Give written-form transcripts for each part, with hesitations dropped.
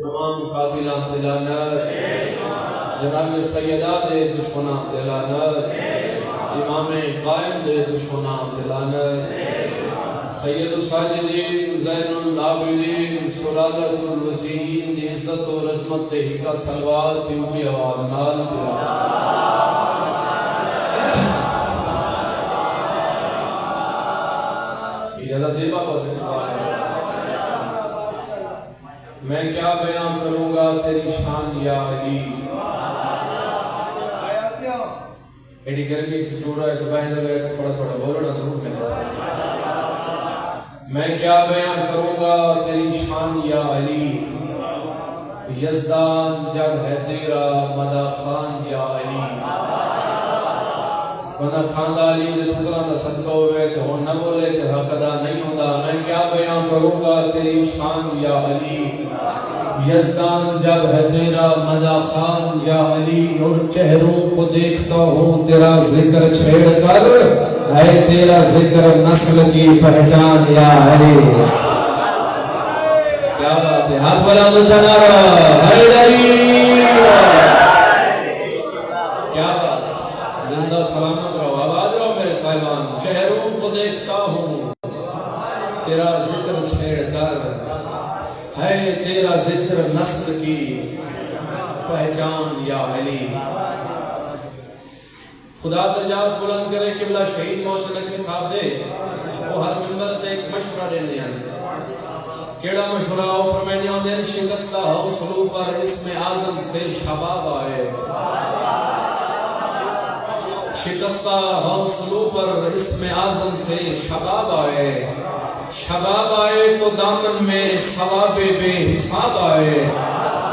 تمام قاتلان تے لعنت، جناب سیدہ دے دشمنان تے لعنت، امام قائم دے دشمنان تے لعنت، سید الساجدین زین العابدین سلالت الوسیین دی عزت و عظمت تے ہی کا صلوات کی اونچی آواز نال اجازت دے بابا سے میں کیا بیان کروں گا تیری شان یا علی، ایڈی گرمی سے جوڑ رہا ہے تو بہن لگا تو تھوڑا تھوڑا بولنا ضرور میں کیا بیان کروں گا تیری شان یا علی، یزدان جب ہے تیرا مدہ خان یا علی، بندہ خاندہ علی نے پتران دا صدقہ ہوئے تو ہون نہ بولے تو حق ادا نہیں ہوتا، میں کیا بیان کروں گا تیری شان یا علی، یزدان جب ہے تیرا مدہ خان یا علی، اور چہروں کو دیکھتا ہوں تیرا ذکر چھیڑ کر، ہے تیرا ذکر نسل کی پہچان یا علی، کیا بات ہے، ہاتھ بلا تو چلا رہا ہے علی، کیا بات، زندہ سلامت رہو، آباد رہو میرے صاحبان، چہروں کو دیکھتا ہوں تیرا ذکر چھیڑ کر، ہے تیرا ذکر نسل کی پہچان یا علی، خدا درجات بلند کرے قبلہ شہید محسن نقوی صاحب دے وہ ہر ممبر دے ایک مشورہ دے دیا کیڑا مشورہ ہو فرمائے دیا دے شکستہ ہو سلو پر اسم اعظم سے شباب آئے، شکستہ ہو سلو پر اسم اعظم سے شباب آئے، شباب آئے تو دامن میں ثواب بے حساب آئے،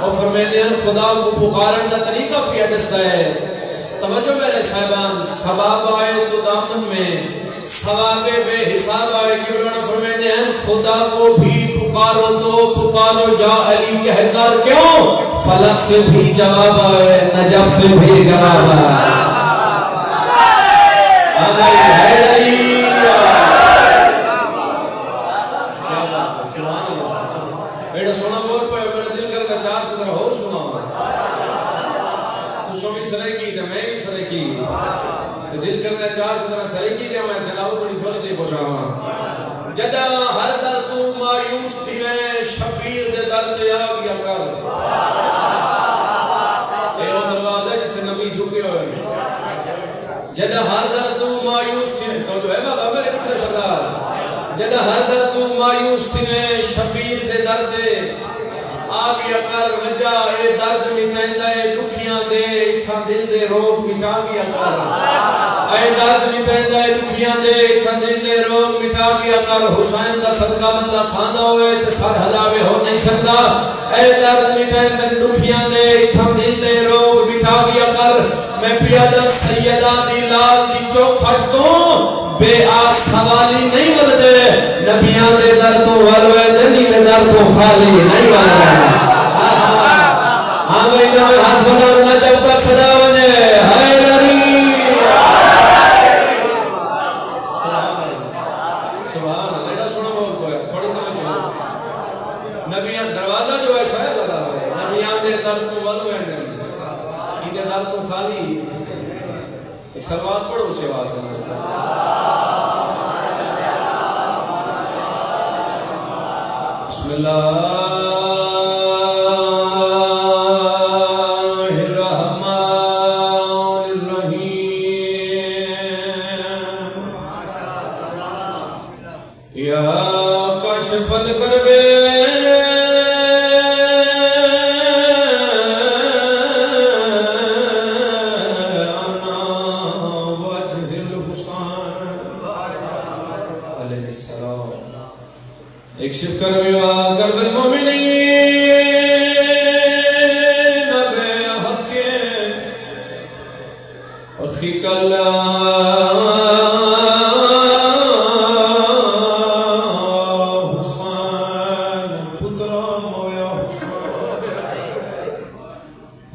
اور فرمائے دیا خدا کو پکارن دا طریقہ پیا دستا ہے، توجہ میرے صاحبان، ثواب آئے تو دامن میں ثواب بے حساب آئے، کیونکہ فرمائے دیا خدا کو بھی پکارو تو پکارو یا علی کہہ کر، کیوں فلک سے بھی جواب آئے نجف سے بھی جواب آئے، بیٹا سونا بہت پہ میرے دل کرتا چار سے ذرا ہو سنا تو شو بھی سرے کی تھا میں بھی سرے کی دل کرتا چار سے ذرا سرے کی تھا میں جلاؤ تھوڑی تھوڑی دے پہنچاوا جدا ہر در تو مایوس تھی میں شبیر دے در تیاب یا کر اے وہ دروازہ جتھے نبی جھکے ہوئے جدا ہر در تو مایوس تھی تو جو ہے بابا میرے پچھلے سردار جدا ہر در تو مایوس تھی میں شبیر دے درد آگ یا کر وجہ اے درد مٹائندہ اے دکھیاں دے اتھا دل دے روگ مٹا گیا کر، اے درد مٹائندہ اے دکھیاں دے اتھا دل دے روگ مٹا گیا کر، حسین دا صدقہ بندہ کھاندہ ہوئے تے سر ہلاوے ہو نہیں سکتا، اے درد مٹائندہ دکھیاں دے اتھا دل دے روگ مٹا گیا کر، میں پیادہ سیدہ دی لال دی چوک پھٹ دوں بے آس حوالی نہیں بلدے، نبیاں دے در تو والوے دنی دے در تو خالی نہیں والوے، ہاں بھائی جب ہاتھ بنا جب تک صدا بنے ہائے لری سبحان اللہ، ایڈا سونا بہت کوئی تھوڑی توجہ، نبیاں دروازہ جو ایسا ہے لگا نبیاں دے در تو والوے دنی دے در تو خالی، ایک سلوات پڑھو اسے آواز ہے بسم اللہ الرحمن الرحیم، یا کاشف الکرب اکشف کربیا کرب المؤمنین بے حق اخیک اللہ حسین پترا مویا حسین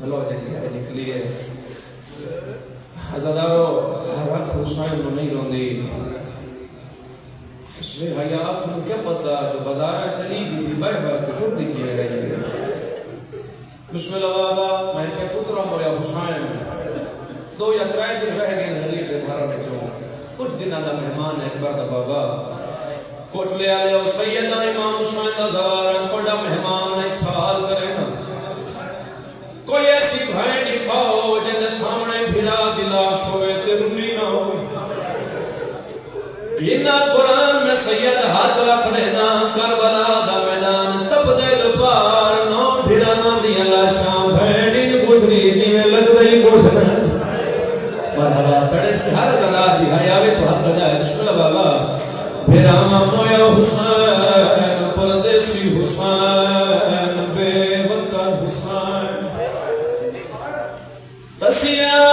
بھلو نکلی ہے حضادارو ہر حق حسین کو نہیں روندی، اس میں حیات کو کیا پتا جو بازارہ چلی دی تھی بھائی بھائی کو چھوڑ دیکھئے رہی ہے، بسم اللہ بابا میں کہ پترا مویا حسین 2 یا 3 دن رہ گئے نظیر دے بھارا میں چوں کچھ دنوں دا مہمان اکبر دا بابا کوٹ لے آلے او سیدہ امام حسین دا زوار تھوڑا مہمان ایک سوال کرے نا کوئی ایسی بھائیں دکھاؤ جن سامنے بھرا دلاش ہوئے تے رنی نہ ہوئے اینا قرآن میں سید ہاتھ رکھ لینا کربلا دا میدان تب دے دوپار نو بھرا دیا لاشاں بھینڈی گزری جی میں لگ دئی گوشنا مرحبا تڑے کی ہر زرار دکھائی آوے تو حق جائے بسم اللہ بابا بھرا مویا حسین پردیسی حسین بے وطن حسین تسیاں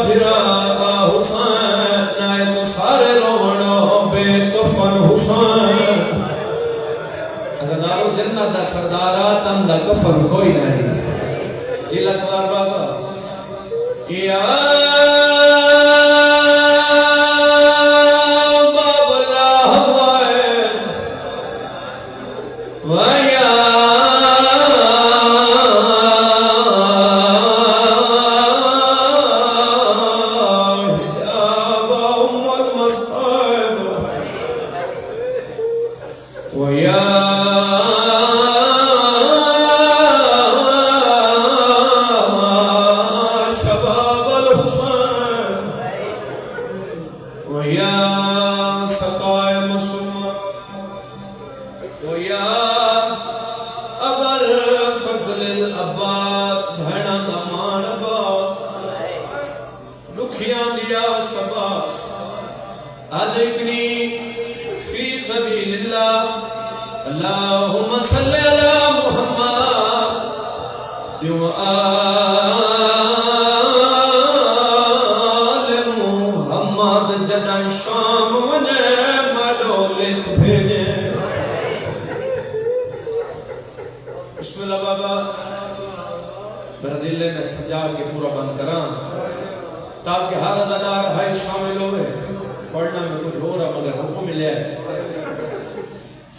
بھرا حسین نائے تو سارے روڑا بے کفن حسین ازدارو جنت دا سردارات اندہ کفن کوئی نہیں جی لکھوار بابا یا باب اللہ وائد ویا اللہم صلی علی محمد دیو آل محمد جدن شام ونے مڈو لکھ بھیجے بسم اللہ بابا میرا دل میں سجا کے پورا بند کران تاکہ ہر ادادار بھائی شامل ہوئے پڑھنا میں کچھ ہو رہا مگر حکم ملے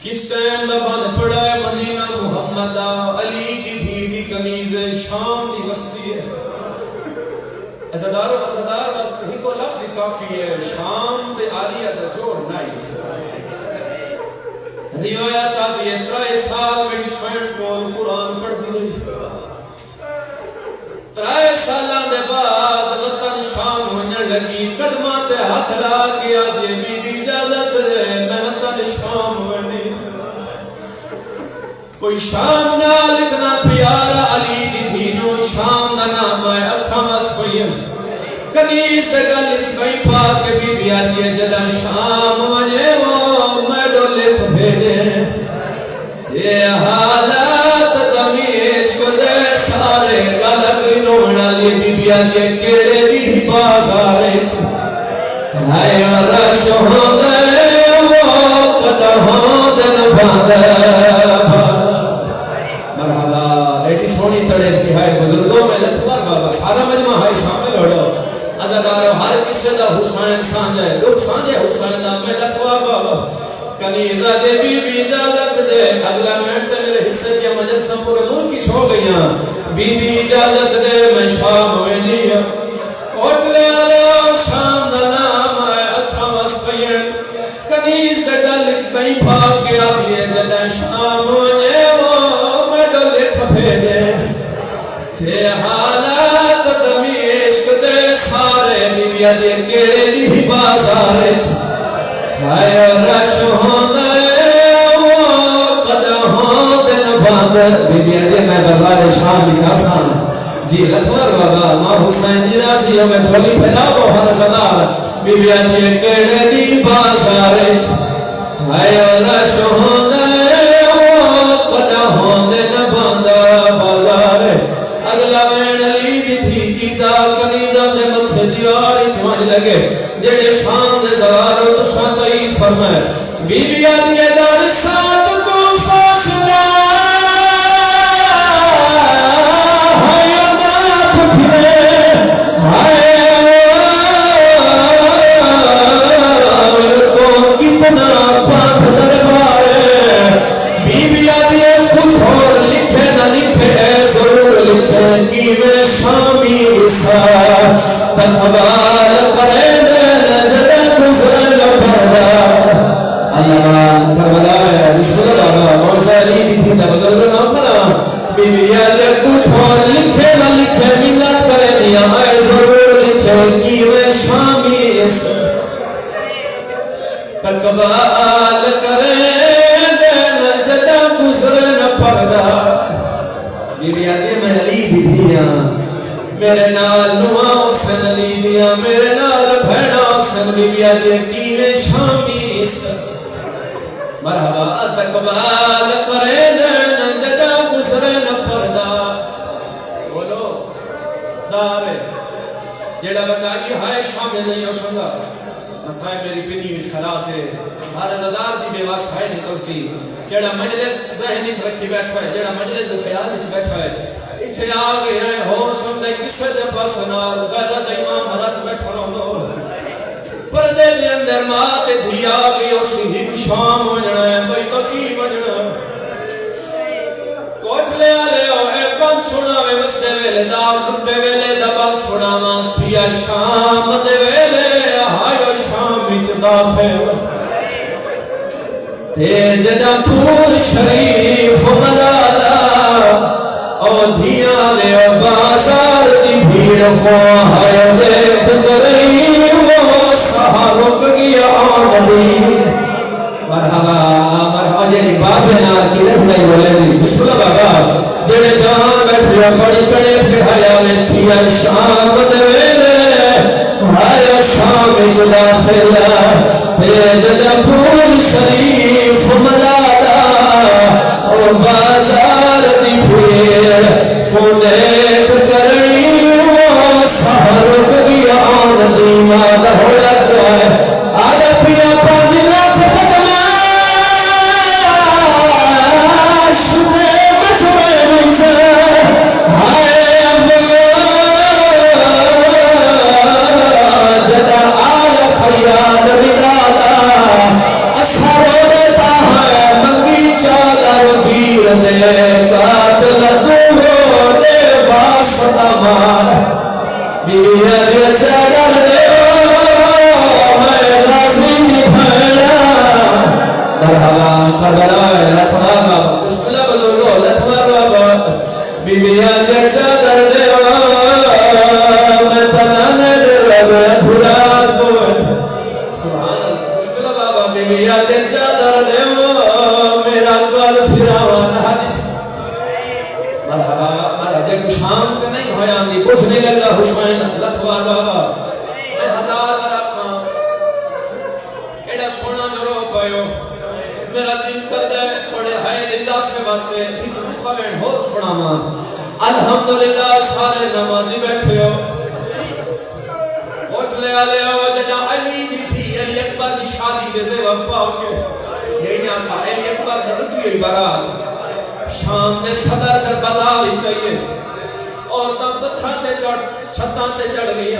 کس ٹائم لبان پڑھا ہے مدینہ محمد علی کی بھیدی کنیز شام کی بستی ہے ازدار بس ہی کو لفظ کافی ہے شام تے آلیہ دا جوڑ نہیں روایت آدھی ہے 3 سال میں حسین کو قرآن پڑھ دی رہی 3 سالہ دے بعد وطن شام ہونے لگی قدمہ تے ہاتھ لا کے آدھی بی بی اجازت دے میں وطن شام ہونے کوئی شام نہ لکھنا پیارا علی دی دینو شام نہ نام ہے اکھا مس کوئی کنیز دے گل چکئی پاک کے بی بی آدھی ہے جدا شام وجے وہ میڈو لکھ بھیجے یہ حالات دمیش کو دے سارے گلگلی رونا لی بی بی آدھی ہے کیڑے دی بازارے ہے رش ہو دے وہ قدر ہو دن باندے سونی تڑے کی ہے بزرگوں میں لطفار بابا سارا مجمع ہے شامل ہو رہا ازادار ہر کسی دا حسین سانجے لوگ سانجے حسین دا میں لطفار بابا کنیزہ دے بی بی اجازت دے اگلا مہنٹے میرے حصے کی مجلسہ پورے ملک کی چھو گئیاں بی بی اجازت دے میں شام ہوئے دیا کوٹ لے آلے شام دا نام ہے اکھا مسقین کنیز دے گلچ کئی پاک گیا دیئے جدہ شام ہوئے وہ میڈو لکھ بھیدے تے حالات دمیشق دے سارے بیبیا دے کیڑے دی بازارے ہائے رش ہوندے وہ قدر ہوندن باندر بیبیا دے میں بازار شام بچا سان جی لطور بابا ماں حسین دی راضی ہمیں دھولی پھیلا کو ہر صدار بیبیا دے کیڑے دی بازارے ہائے رش ہوندے وہ قدر ہوندن باندر بازارے اگلا وین علی دی تھی کیتا کنیزہ دے متھے دیواری چھوانج لگے جڑے شام دے زوارو تو شاہتائی فرمائے بی بی آدھی ادار ساتھ کو فاصلہ ہائے ناپ پھرے ہائے تقبال کرے دین جدہ گزرے نہ پردہ اللہ کربلا ہے مشکل بابا موسیٰ علی دی تھی بزرگ نہ کھلا بی بی آجے کچھ اور لکھے نہ لکھے منت کرے دیا آئے ضرور لکھے کی میں شامی اس تقبال کرے دین جدہ گزرے نہ پردہ بی بی آجے میں علی دی تھی میرے نال نوہ حسن علی دیا میرے نال بھیڑا حسن بی بی آجے کی میں شامی اس مرحبا تقبال کرے دین جدہ گزرے نہ پردہ بولو دارے جیڑا بندہ یہ ہائے شامل نہیں ہو سکتا مسائل میری پنی بھی خیرات ہے ہر ازادار دی بے واس ہے نکل سی جیڑا مجلس ذہن نیچ رکھی بیٹھا ہے جیڑا مجلس خیال نیچ بیٹھا ہے اتھے آگے ہیں ہو سندے کسے دے پاسنال غیرت امام حضرت بیٹھا رہو پردے دے اندر ماں تے دھیا گئی اسی ہی شام وجنا ہے بھئی بکی وجنا کوٹلے آلے ہو اے کون سنا وے مستے ویلے دال رٹے ویلے دبال سنا ماں تھیا شام دے ویلے آئیو شام بچ داخل جدہ پور شریف مدادا او دھیا دے بازار دی بھیڑ کو ہائے دیکھ گرئی وہ سہارک گیا آنڈی مرحبا مرحبا جیڑی بابے نار کی رہنائی بولے دی بسم اللہ بابا جیڑے جان بیٹھے پڑی کڑے پہایا میں تھیا شام دے ویلے ہائے شام بچ داخل جدہ پور شریف ملادا اور بازار دی بھیڑ کو دیکھ کرنی وہ سہرک گیا آنڈی مادہ ہو لگا ہے آدھا پیا پانچ لاکھ بدماش دے بچوئے بچے ہائے جدہ آل فریاد ردادا اثر دیتا ہے منگی چادر بیر دے قاتل دورو دے واسطہ مار بیویا دے چادر دے میں غازی بھیڑا مرحبا کربلا لطمار بابا بسم اللہ بزرگو لطمار بابا بیویا دے چادر دے میں تنانے دے رضا بھرات بوئے سبحان اللہ بسم اللہ بابا بیویا دے چادر دے میرا گل پھراوان حدیث مرحبا مرحبا کچھ شام تے نہیں ہویا اندھی کچھ نہیں لگا حسین لطوار بابا میں ہزار رکھاں ایڈا سونا جو رو پائیو میرا دل کر دے تھوڑے ہائے اضافے واسطے ایک مخوین ہو چھوڑا ماں الحمدللہ سارے نمازی بیٹھے ہو ہوٹلے آلے ہو جدا علی دی تھی علی اکبر دی شادی دے زیور پاؤ کے یہی نہیں آتا علی اکبر دی اٹھی ہوئی برات شام دے صدر در بازار ہی چاہیے اور تب پتھر تے چھتاں تے چڑھ گئی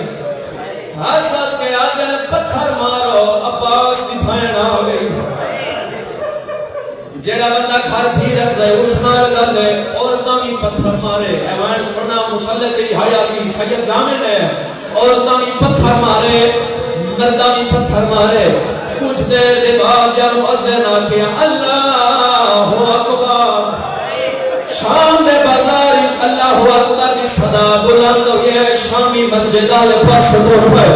ہس ہس کے آگے نے پتھر مارو عباس دی بھین آ گئی جیڑا بندہ گھر تھی رکھ دے اس مار کر دے اور تامی پتھر مارے ایوان سونا مسلح تیری حیاسی سید زامن ہے اور تامی پتھر مارے مردامی پتھر مارے کچھ دیر دے بعد یا مؤذن آ کیا اللہ اکبر شام دے بازار اچ اللہ اکبر دی صدا بلند ہوئے شامی مسجد آلے پاس دور پر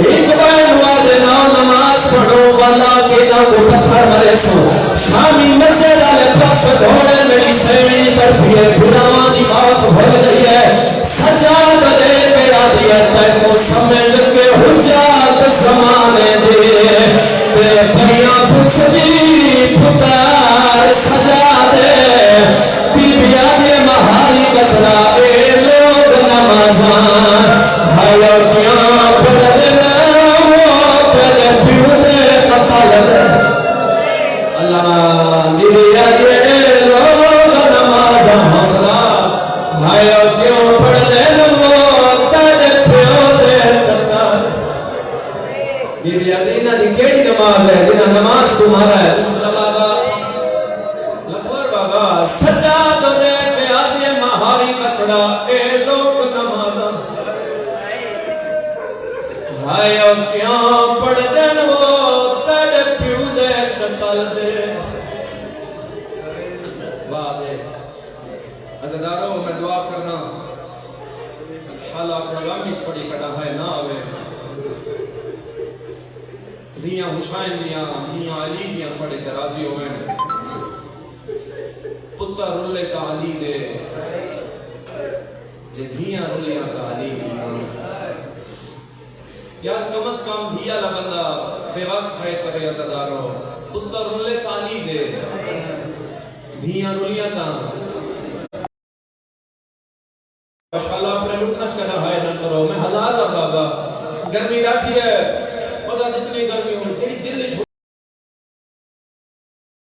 ایک بین والے ناؤ نماز پڑھو والا کے ناؤ کو پتھر مرے سو شامی مسجد آلے پاس دھوڑے میری سینی پر پیئے گناوان دی بات بھر گئی ہے سجاد دے میرا دیا تے کو سمجھ کے حجات زمانے دے بے بھیاں پوچھ دی پتار سجا دے بی بی آدھے مہاری بچڑا اے لوگ نمازان بھائیو کیاں پڑھ دینا وہ پہلے پیوتے قتل دے اللہ بی بی آدھے لوگ نمازان حوصلہ بھائیو کیوں پڑھ دینا وہ پہلے پیوتے قتل بی بی آدھے انہا دی کیڑی نماز ہے جنہا نماز تمہارا ہے بسم اللہ بابا لطور بابا سجاد دے پہ آدھے مہاری بچڑا اے لوگ نمازاں ہائے او کیاں پڑھ دین وہ تیرے پیو دے قتل دے واہ دے عزیزانو میں دعا کرنا حالا پروگرامی تھوڑی کڑا ہے نہ آوے دیاں حسین دیاں علی دیاں تھوڑے ترازی ہوئے پتر رلے تا علی دے جے دھیاں رلیاں تا علی دیاں یار کم از کم دھیا لگندہ بے وس کھائے کرے عزیزانو پتر رلے تا علی دے دھیاں رلیاں تا ماشاءاللہ اپنے لٹھنش کا نہائے نہ کرو میں ہزار بابا گرمی ڈاٹھی ہے خدا جتنی گرمی ہو تیری دل